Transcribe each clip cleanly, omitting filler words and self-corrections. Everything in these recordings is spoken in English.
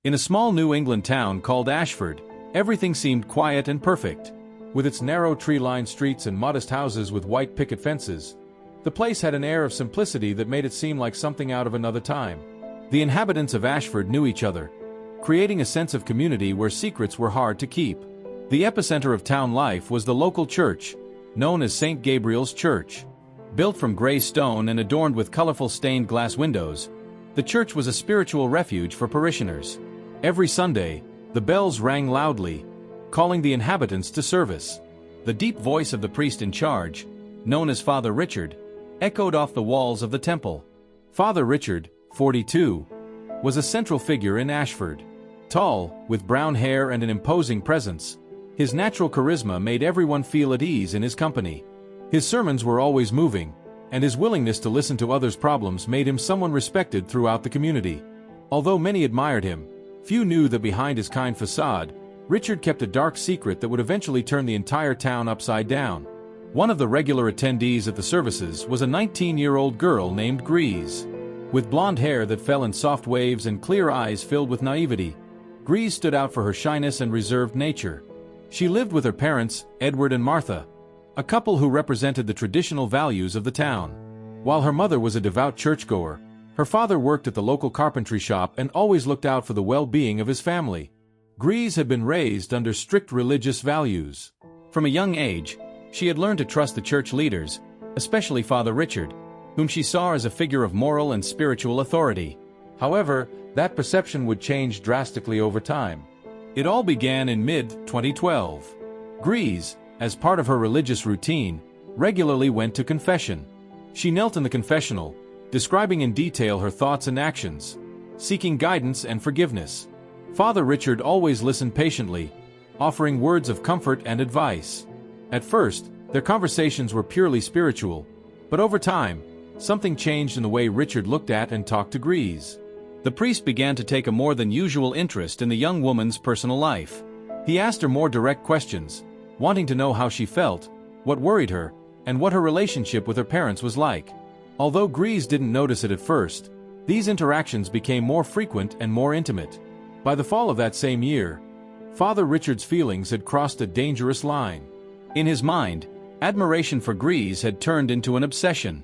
In a small New England town called Ashford, everything seemed quiet and perfect. With its narrow tree-lined streets and modest houses with white picket fences, the place had an air of simplicity that made it seem like something out of another time. The inhabitants of Ashford knew each other, creating a sense of community where secrets were hard to keep. The epicenter of town life was the local church, known as St. Gabriel's Church. Built from gray stone and adorned with colorful stained glass windows, the church was a spiritual refuge for parishioners. Every Sunday, the bells rang loudly, calling the inhabitants to service. The deep voice of the priest in charge, known as Father Richard, echoed off the walls of the temple. Father Richard, 42, was a central figure in Ashford. Tall, with brown hair and an imposing presence, his natural charisma made everyone feel at ease in his company. His sermons were always moving, and his willingness to listen to others' problems made him someone respected throughout the community. Although many admired him, few knew that behind his kind facade, Richard kept a dark secret that would eventually turn the entire town upside down. One of the regular attendees at the services was a 19-year-old girl named Grease. With blonde hair that fell in soft waves and clear eyes filled with naivety, Grease stood out for her shyness and reserved nature. She lived with her parents, Edward and Martha, a couple who represented the traditional values of the town. While her mother was a devout churchgoer, her father worked at the local carpentry shop and always looked out for the well-being of his family. Grease had been raised under strict religious values. From a young age, she had learned to trust the church leaders, especially Father Richard, whom she saw as a figure of moral and spiritual authority. However, that perception would change drastically over time. It all began in mid-2012. Grease, as part of her religious routine, regularly went to confession. She knelt in the confessional, describing in detail her thoughts and actions, seeking guidance and forgiveness. Father Richard always listened patiently, offering words of comfort and advice. At first, their conversations were purely spiritual, but over time, something changed in the way Richard looked at and talked to Grease. The priest began to take a more than usual interest in the young woman's personal life. He asked her more direct questions, wanting to know how she felt, what worried her, and what her relationship with her parents was like. Although Grease didn't notice it at first, these interactions became more frequent and more intimate. By the fall of that same year, Father Richard's feelings had crossed a dangerous line. In his mind, admiration for Grease had turned into an obsession.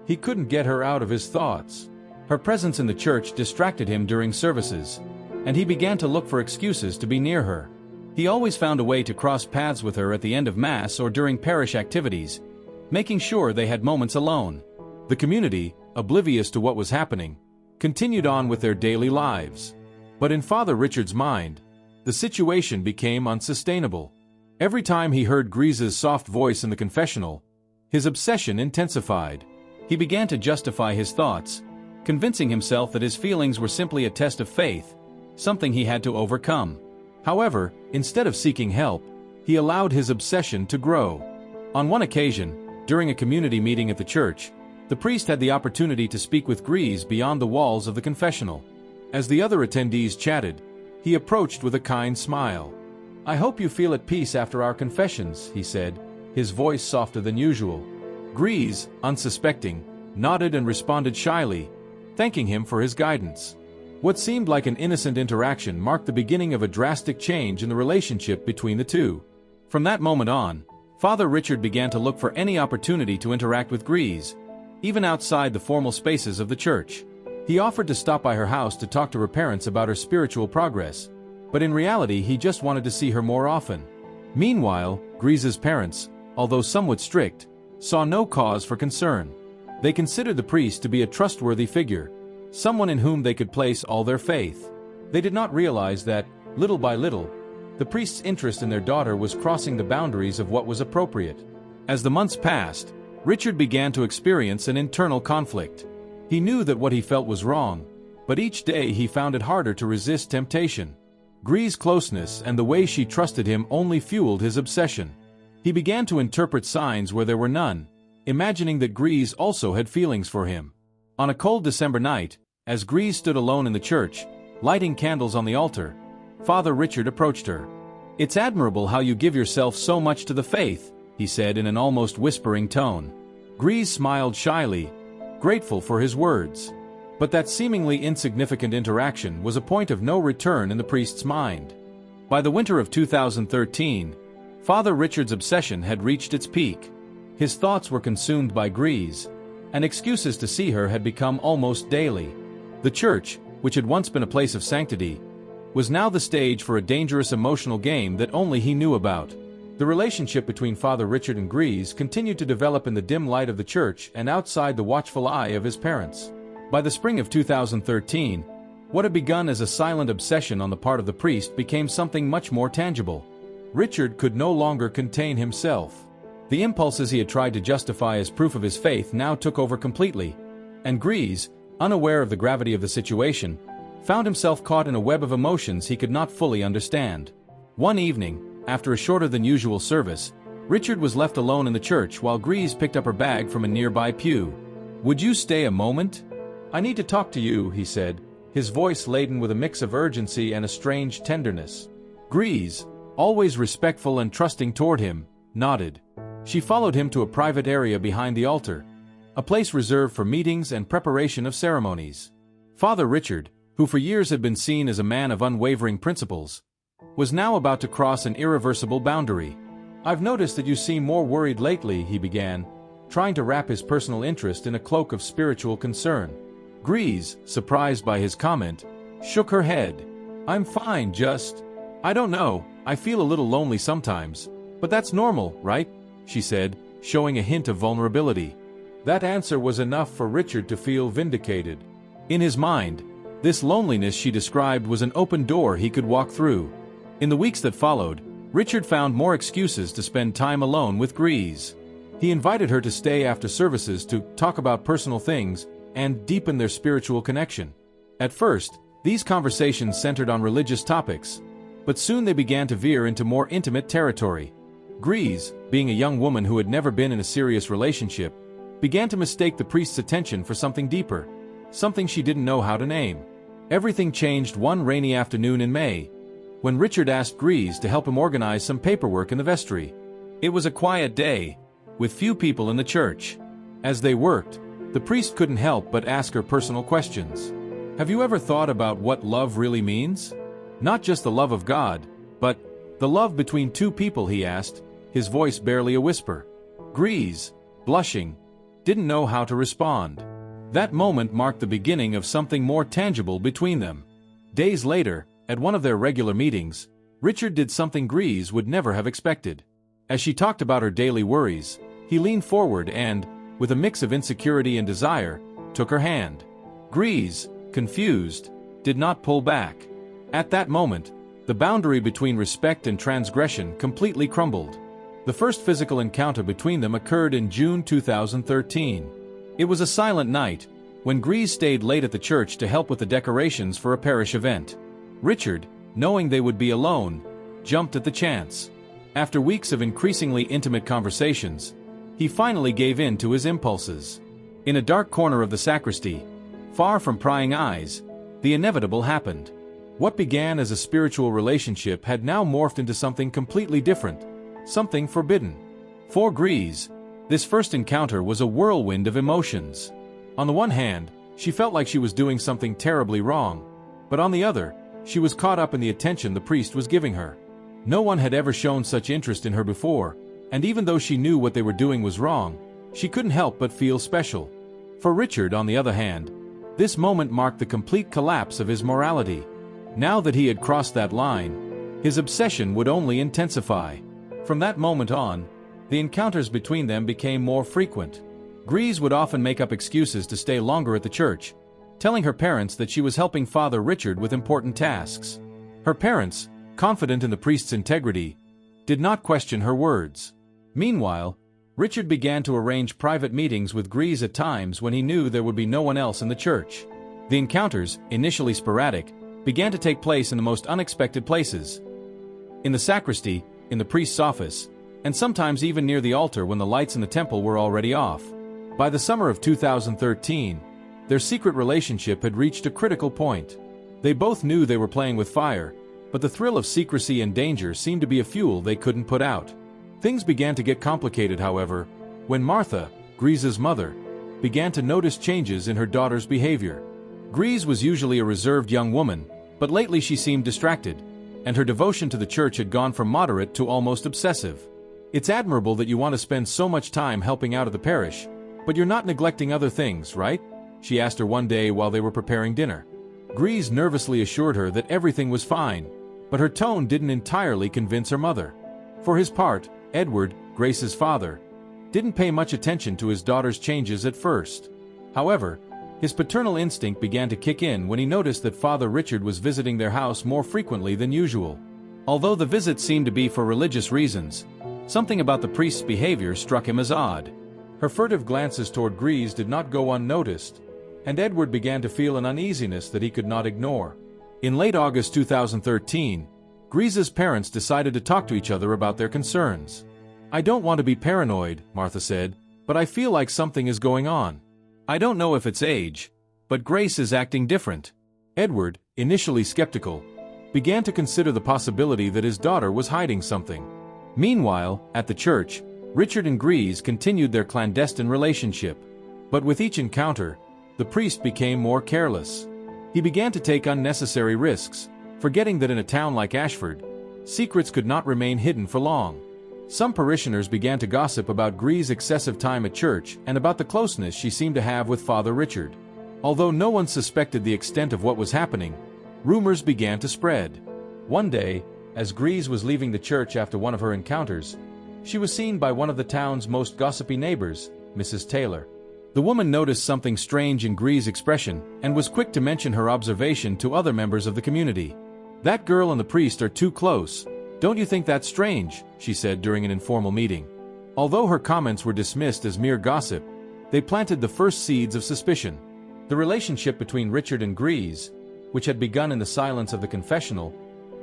He couldn't get her out of his thoughts. Her presence in the church distracted him during services, and he began to look for excuses to be near her. He always found a way to cross paths with her at the end of Mass or during parish activities, making sure they had moments alone. The community, oblivious to what was happening, continued on with their daily lives. But in Father Richard's mind, the situation became unsustainable. Every time he heard Grease's soft voice in the confessional, his obsession intensified. He began to justify his thoughts, convincing himself that his feelings were simply a test of faith, something he had to overcome. However, instead of seeking help, he allowed his obsession to grow. On one occasion, during a community meeting at the church, the priest had the opportunity to speak with Grease beyond the walls of the confessional. As the other attendees chatted, he approached with a kind smile. "I hope you feel at peace after our confessions," he said, his voice softer than usual. Grease, unsuspecting, nodded and responded shyly, thanking him for his guidance. What seemed like an innocent interaction marked the beginning of a drastic change in the relationship between the two. From that moment on, Father Richard began to look for any opportunity to interact with Grease, even outside the formal spaces of the church. He offered to stop by her house to talk to her parents about her spiritual progress, but in reality he just wanted to see her more often. Meanwhile, Grease's parents, although somewhat strict, saw no cause for concern. They considered the priest to be a trustworthy figure, someone in whom they could place all their faith. They did not realize that, little by little, the priest's interest in their daughter was crossing the boundaries of what was appropriate. As the months passed, Richard began to experience an internal conflict. He knew that what he felt was wrong, but each day he found it harder to resist temptation. Grease's closeness and the way she trusted him only fueled his obsession. He began to interpret signs where there were none, imagining that Grease also had feelings for him. On a cold December night, as Grease stood alone in the church, lighting candles on the altar, Father Richard approached her. "It's admirable how you give yourself so much to the faith," he said in an almost whispering tone. Grease smiled shyly, grateful for his words. But that seemingly insignificant interaction was a point of no return in the priest's mind. By the winter of 2013, Father Richard's obsession had reached its peak. His thoughts were consumed by Grease, and excuses to see her had become almost daily. The church, which had once been a place of sanctity, was now the stage for a dangerous emotional game that only he knew about. The relationship between Father Richard and Grease continued to develop in the dim light of the church and outside the watchful eye of his parents. By the spring of 2013, what had begun as a silent obsession on the part of the priest became something much more tangible. Richard could no longer contain himself. The impulses he had tried to justify as proof of his faith now took over completely, and Grease, unaware of the gravity of the situation, found himself caught in a web of emotions he could not fully understand. One evening, after a shorter-than-usual service, Richard was left alone in the church while Grease picked up her bag from a nearby pew. "Would you stay a moment? I need to talk to you," he said, his voice laden with a mix of urgency and a strange tenderness. Grease, always respectful and trusting toward him, nodded. She followed him to a private area behind the altar, a place reserved for meetings and preparation of ceremonies. Father Richard, who for years had been seen as a man of unwavering principles, was now about to cross an irreversible boundary. "I've noticed that you seem more worried lately," he began, trying to wrap his personal interest in a cloak of spiritual concern. Grease, surprised by his comment, shook her head. "I'm fine, I don't know, I feel a little lonely sometimes. But that's normal, right?" she said, showing a hint of vulnerability. That answer was enough for Richard to feel vindicated. In his mind, this loneliness she described was an open door he could walk through. In the weeks that followed, Richard found more excuses to spend time alone with Grease. He invited her to stay after services to talk about personal things and deepen their spiritual connection. At first, these conversations centered on religious topics, but soon they began to veer into more intimate territory. Grease, being a young woman who had never been in a serious relationship, began to mistake the priest's attention for something deeper, something she didn't know how to name. Everything changed one rainy afternoon in May, when Richard asked Grease to help him organize some paperwork in the vestry. It was a quiet day, with few people in the church. As they worked, the priest couldn't help but ask her personal questions. "Have you ever thought about what love really means? Not just the love of God, but the love between two people," he asked, his voice barely a whisper. Grease, blushing, didn't know how to respond. That moment marked the beginning of something more tangible between them. Days later, at one of their regular meetings, Richard did something Grease would never have expected. As she talked about her daily worries, he leaned forward and, with a mix of insecurity and desire, took her hand. Grease, confused, did not pull back. At that moment, the boundary between respect and transgression completely crumbled. The first physical encounter between them occurred in June 2013. It was a silent night, when Grease stayed late at the church to help with the decorations for a parish event. Richard, knowing they would be alone, jumped at the chance. After weeks of increasingly intimate conversations, he finally gave in to his impulses. In a dark corner of the sacristy, far from prying eyes, the inevitable happened. What began as a spiritual relationship had now morphed into something completely different, something forbidden. For Grease, this first encounter was a whirlwind of emotions. On the one hand, she felt like she was doing something terribly wrong, but on the other, she was caught up in the attention the priest was giving her. No one had ever shown such interest in her before, and even though she knew what they were doing was wrong, she couldn't help but feel special. For Richard, on the other hand, this moment marked the complete collapse of his morality. Now that he had crossed that line, his obsession would only intensify. From that moment on, the encounters between them became more frequent. Grease would often make up excuses to stay longer at the church, telling her parents that she was helping Father Richard with important tasks. Her parents, confident in the priest's integrity, did not question her words. Meanwhile, Richard began to arrange private meetings with Grease at times when he knew there would be no one else in the church. The encounters, initially sporadic, began to take place in the most unexpected places. In the sacristy, in the priest's office, and sometimes even near the altar when the lights in the temple were already off. By the summer of 2013, their secret relationship had reached a critical point. They both knew they were playing with fire, but the thrill of secrecy and danger seemed to be a fuel they couldn't put out. Things began to get complicated, however, when Martha, Grease's mother, began to notice changes in her daughter's behavior. Grease was usually a reserved young woman, but lately she seemed distracted, and her devotion to the church had gone from moderate to almost obsessive. "It's admirable that you want to spend so much time helping out at the parish, but you're not neglecting other things, right?" she asked her one day while they were preparing dinner. Grease nervously assured her that everything was fine, but her tone didn't entirely convince her mother. For his part, Edward, Grace's father, didn't pay much attention to his daughter's changes at first. However, his paternal instinct began to kick in when he noticed that Father Richard was visiting their house more frequently than usual. Although the visits seemed to be for religious reasons, something about the priest's behavior struck him as odd. Her furtive glances toward Grease did not go unnoticed, and Edward began to feel an uneasiness that he could not ignore. In late August 2013, Grease's parents decided to talk to each other about their concerns. "I don't want to be paranoid," Martha said, "but I feel like something is going on. I don't know if it's age, but Grace is acting different." Edward, initially skeptical, began to consider the possibility that his daughter was hiding something. Meanwhile, at the church, Richard and Grease continued their clandestine relationship. But with each encounter, the priest became more careless. He began to take unnecessary risks, forgetting that in a town like Ashford, secrets could not remain hidden for long. Some parishioners began to gossip about Grease's excessive time at church and about the closeness she seemed to have with Father Richard. Although no one suspected the extent of what was happening, rumors began to spread. One day, as Grease was leaving the church after one of her encounters, she was seen by one of the town's most gossipy neighbors, Mrs. Taylor. The woman noticed something strange in Grease's expression and was quick to mention her observation to other members of the community. "That girl and the priest are too close. Don't you think that's strange?" she said during an informal meeting. Although her comments were dismissed as mere gossip, they planted the first seeds of suspicion. The relationship between Richard and Grease, which had begun in the silence of the confessional,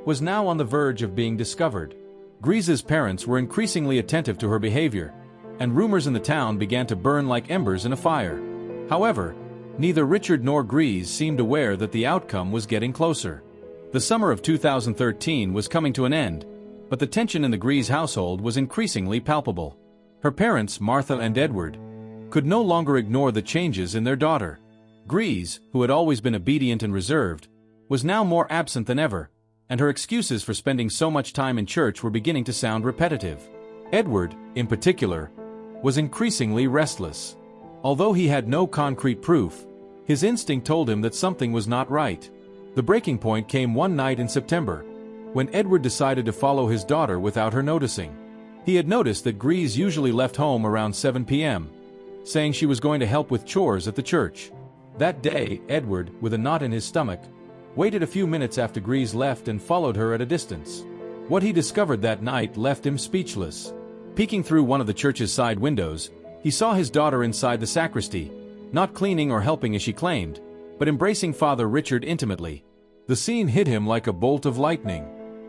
was now on the verge of being discovered. Grease's parents were increasingly attentive to her behavior, and rumors in the town began to burn like embers in a fire. However, neither Richard nor Grease seemed aware that the outcome was getting closer. The summer of 2013 was coming to an end, but the tension in the Grease household was increasingly palpable. Her parents, Martha and Edward, could no longer ignore the changes in their daughter. Grease, who had always been obedient and reserved, was now more absent than ever, and her excuses for spending so much time in church were beginning to sound repetitive. Edward, in particular, was increasingly restless. Although he had no concrete proof, his instinct told him that something was not right. The breaking point came one night in September, when Edward decided to follow his daughter without her noticing. He had noticed that Grease usually left home around 7 p.m., saying she was going to help with chores at the church. That day, Edward, with a knot in his stomach, waited a few minutes after Grease left and followed her at a distance. What he discovered that night left him speechless. Peeking through one of the church's side windows, he saw his daughter inside the sacristy, not cleaning or helping as she claimed, but embracing Father Richard intimately. The scene hit him like a bolt of lightning.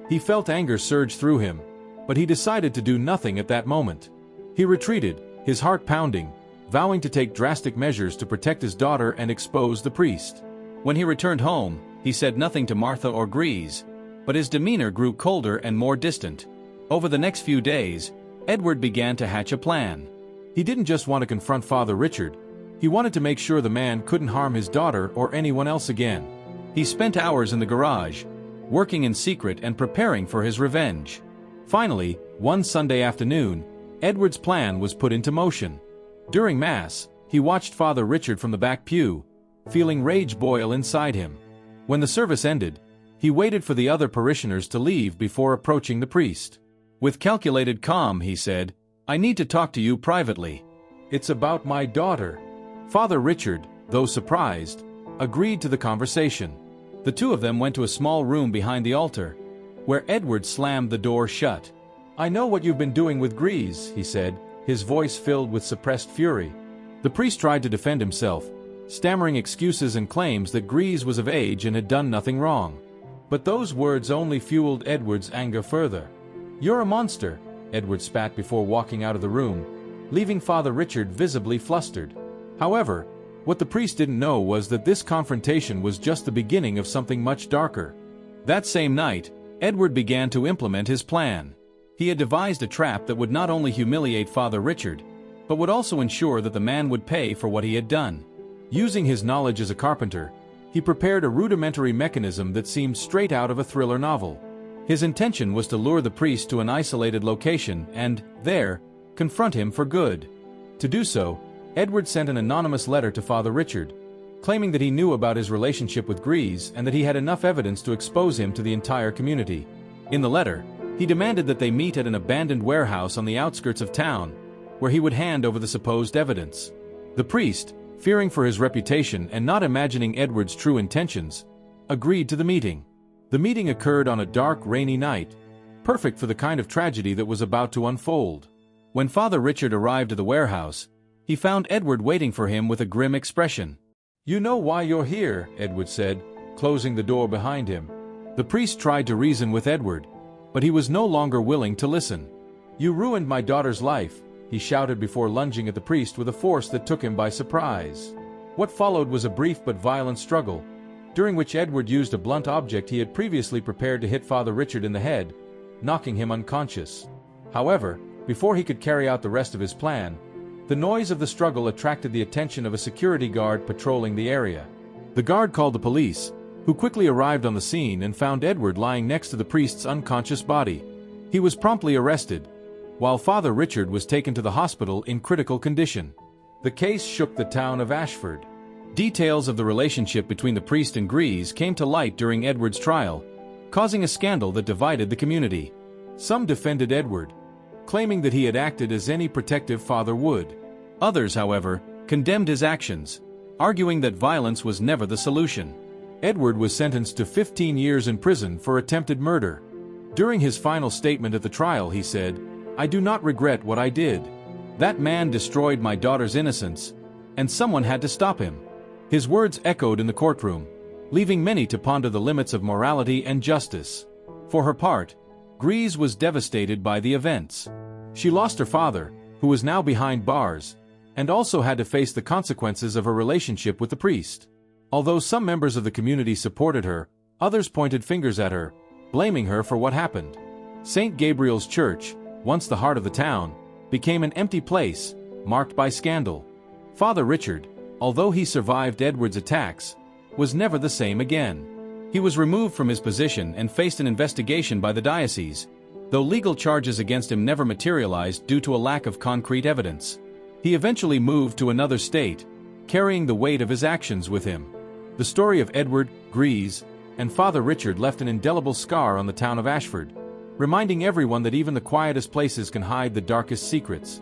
He felt anger surge through him, but he decided to do nothing at that moment. He retreated, his heart pounding, vowing to take drastic measures to protect his daughter and expose the priest. When he returned home, he said nothing to Martha or Grease, but his demeanor grew colder and more distant. Over the next few days, Edward began to hatch a plan. He didn't just want to confront Father Richard. He wanted to make sure the man couldn't harm his daughter or anyone else again. He spent hours in the garage, working in secret and preparing for his revenge. Finally, one Sunday afternoon, Edward's plan was put into motion. During Mass, he watched Father Richard from the back pew, feeling rage boil inside him. When the service ended, he waited for the other parishioners to leave before approaching the priest. With calculated calm, he said, "I need to talk to you privately. It's about my daughter." Father Richard, though surprised, agreed to the conversation. The two of them went to a small room behind the altar, where Edward slammed the door shut. "I know what you've been doing with Grease," he said, his voice filled with suppressed fury. The priest tried to defend himself, stammering excuses and claims that Grease was of age and had done nothing wrong. But those words only fueled Edward's anger further. "You're a monster," Edward spat before walking out of the room, leaving Father Richard visibly flustered. However, what the priest didn't know was that this confrontation was just the beginning of something much darker. That same night, Edward began to implement his plan. He had devised a trap that would not only humiliate Father Richard, but would also ensure that the man would pay for what he had done. Using his knowledge as a carpenter, he prepared a rudimentary mechanism that seemed straight out of a thriller novel. His intention was to lure the priest to an isolated location and, there, confront him for good. To do so, Edward sent an anonymous letter to Father Richard, claiming that he knew about his relationship with Grease and that he had enough evidence to expose him to the entire community. In the letter, he demanded that they meet at an abandoned warehouse on the outskirts of town, where he would hand over the supposed evidence. The priest, fearing for his reputation and not imagining Edward's true intentions, agreed to the meeting. The meeting occurred on a dark, rainy night, perfect for the kind of tragedy that was about to unfold. When Father Richard arrived at the warehouse, he found Edward waiting for him with a grim expression. "You know why you're here," Edward said, closing the door behind him. The priest tried to reason with Edward, but he was no longer willing to listen. "You ruined my daughter's life," he shouted before lunging at the priest with a force that took him by surprise. What followed was a brief but violent struggle, during which Edward used a blunt object he had previously prepared to hit Father Richard in the head, knocking him unconscious. However, before he could carry out the rest of his plan, the noise of the struggle attracted the attention of a security guard patrolling the area. The guard called the police, who quickly arrived on the scene and found Edward lying next to the priest's unconscious body. He was promptly arrested, while Father Richard was taken to the hospital in critical condition. The case shook the town of Ashford. Details of the relationship between the priest and Grease came to light during Edward's trial, causing a scandal that divided the community. Some defended Edward, claiming that he had acted as any protective father would. Others, however, condemned his actions, arguing that violence was never the solution. Edward was sentenced to 15 years in prison for attempted murder. During his final statement at the trial, he said, "I do not regret what I did. That man destroyed my daughter's innocence, and someone had to stop him." His words echoed in the courtroom, leaving many to ponder the limits of morality and justice. For her part, Grease was devastated by the events. She lost her father, who was now behind bars, and also had to face the consequences of her relationship with the priest. Although some members of the community supported her, others pointed fingers at her, blaming her for what happened. St. Gabriel's Church, once the heart of the town, became an empty place, marked by scandal. Father Richard, although he survived Edward's attacks, was never the same again. He was removed from his position and faced an investigation by the diocese, though legal charges against him never materialized due to a lack of concrete evidence. He eventually moved to another state, carrying the weight of his actions with him. The story of Edward, Grease, and Father Richard left an indelible scar on the town of Ashford, reminding everyone that even the quietest places can hide the darkest secrets.